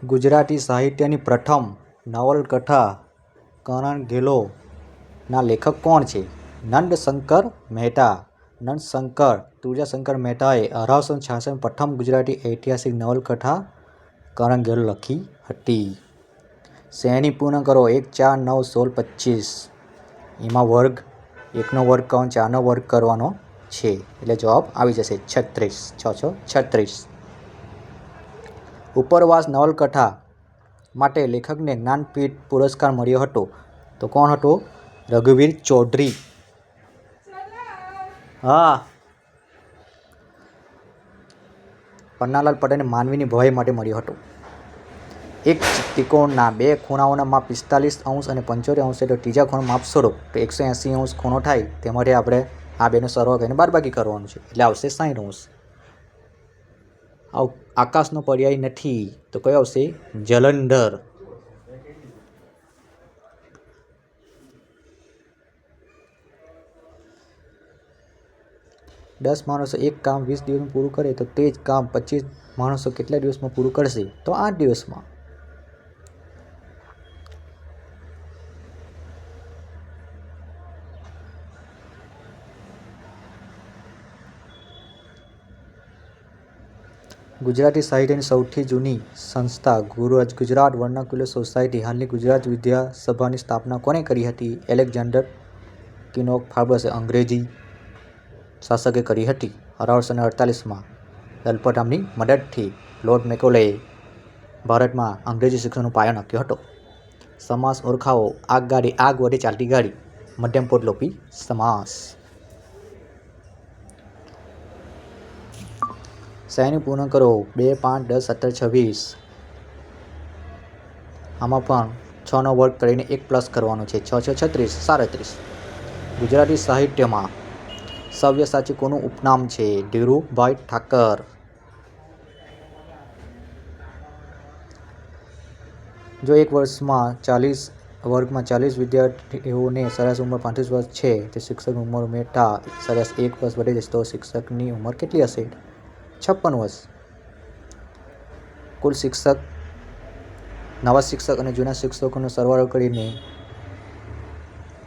ગુજરાતી સાહિત્યની પ્રથમ નવલકથા કરણ ઘેલોના લેખક કોણ છે? નંદશંકર મહેતા. નંદશંકર તુળજાશંકર મહેતાએ 1866 પ્રથમ ગુજરાતી ઐતિહાસિક નવલકથા કરણ ઘેલો લખી હતી. શ્રેણી પૂર્ણ કરો. 1, 4, 9, 16, 25. એમાં વર્ગ 1નો વર્ગ કરવાનો, 4નો વર્ગ કરવાનો છે એટલે જવાબ આવી જશે 36. 6 6 36. ઉપરવાસ નવલકથા માટે લેખકને જ્ઞાનપીઠ પુરસ્કાર મળ્યો હતો તો કોણ હતો? રઘુવીર ચૌધરી. હા. પન્નાલાલ પટેલને માનવીની ભવાઈ માટે મળ્યો હતો. એક ત્રિકોણના બે ખૂણાઓના માપ 45° અને 75° છે તો ત્રીજા ખૂણાનું માપ શોધો તો 180° ખૂણો થાય. તેમાંથી આપણે આ બેનો સરવાળો કરીને બાદબાકી કરવાનું છે એટલે આવશે 60°. આકાશનો પર્યાય નથી તો કયો આવશે? જલંધર. દસ માણસો એક કામ 20 દિવસમાં પૂરું કરે તો તે જ કામ 25 માણસો કેટલા દિવસમાં પૂરું કરશે? તો 8 દિવસમાં. ગુજરાતી સાહિત્યની સૌથી જૂની સંસ્થા ગુજરાત વર્નાક્યુલર સોસાયટી હાલની ગુજરાત વિદ્યાસભાની સ્થાપના કોણે કરી હતી? એલેક્ઝાન્ડર કિનોક ફાર્બસે અંગ્રેજી શાસકે કરી હતી 1848માં. દલપતરામની મદદથી લોર્ડ મેકોલેએ ભારતમાં અંગ્રેજી શિક્ષણનો પાયો નાખ્યો હતો. સમાસ ઓળખાવો. આગગાડી આગ વડે ચાલતી ગાડી. મધ્યમપદલોપી સમાસ. શ્રેણી પૂર્ણ કરો. 2, 5, 10, 17, 26. આમાં પણ 6નો વર્ગ કરીને 1 પ્લસ કરવાનો છે. 6 6 36 37. ગુજરાતી સાહિત્યમાં સવ્યસાચી કોનું ઉપનામ છે? ધીરુભાઈ ઠાકર. જો એક વર્ગમાં 40 વિદ્યાર્થીઓને સરેરાશ ઉંમર 35 વર્ષ છે તો શિક્ષકની ઉંમર ઉમેરતા સરેરાશ 1 વર્ષ વધી જશે તો શિક્ષકની ઉંમર કેટલી હશે? 56 વર્ષ. કુલ શિક્ષક, નવા શિક્ષક અને જૂના શિક્ષકોનો સરવાળો કરીને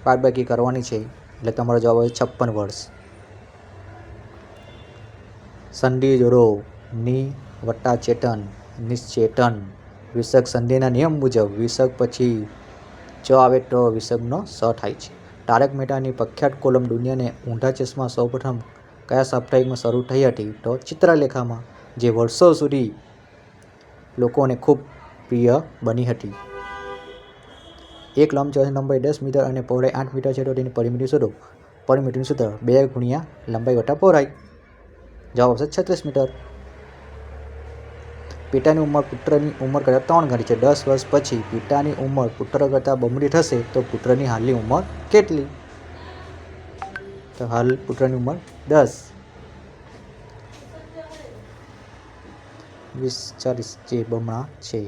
બાદબાકી કરવાની છે એટલે તમારો જવાબ આવે 56 વર્ષ. સંધિ જોડો. ની વત્તા ચેતન નિશ્ચેતન. વિસર્ગ સંધિના નિયમ મુજબ વિસર્ગ પછી ચ આવે તો વિસર્ગનો સ થાય છે. તારક મહેતાની પ્રખ્યાત કોલમ દુનિયાને ઊંધા ચશ્મા સૌપ્રથમ કયા સાપ્તાહિકમાં શરૂ થઈ હતી? તો ચિત્રલેખામાં, જે વર્ષો સુધી લોકોને ખૂબ પ્રિય બની હતી. એક લંબચોરસની લંબાઈ 10 મીટર અને પહોળાઈ 8 મીટર છે તો તેની પરિમિતિ શોધો. પરિમિતિનું સૂત્ર 2 ગુણ્યા લંબાઈ વત્તા પહોળાઈ. જવાબ આવશે 36 મીટર. પિતાની ઉંમર પુત્રની ઉંમર કરતાં 3 ગણી છે. 10 વર્ષ પછી પિતાની ઉંમર પુત્ર કરતાં બમણી થશે તો પુત્રની હાલની ઉંમર કેટલી? તો હાલ પુત્રની ઉંમર 10. 20 40 જે બમણા છે.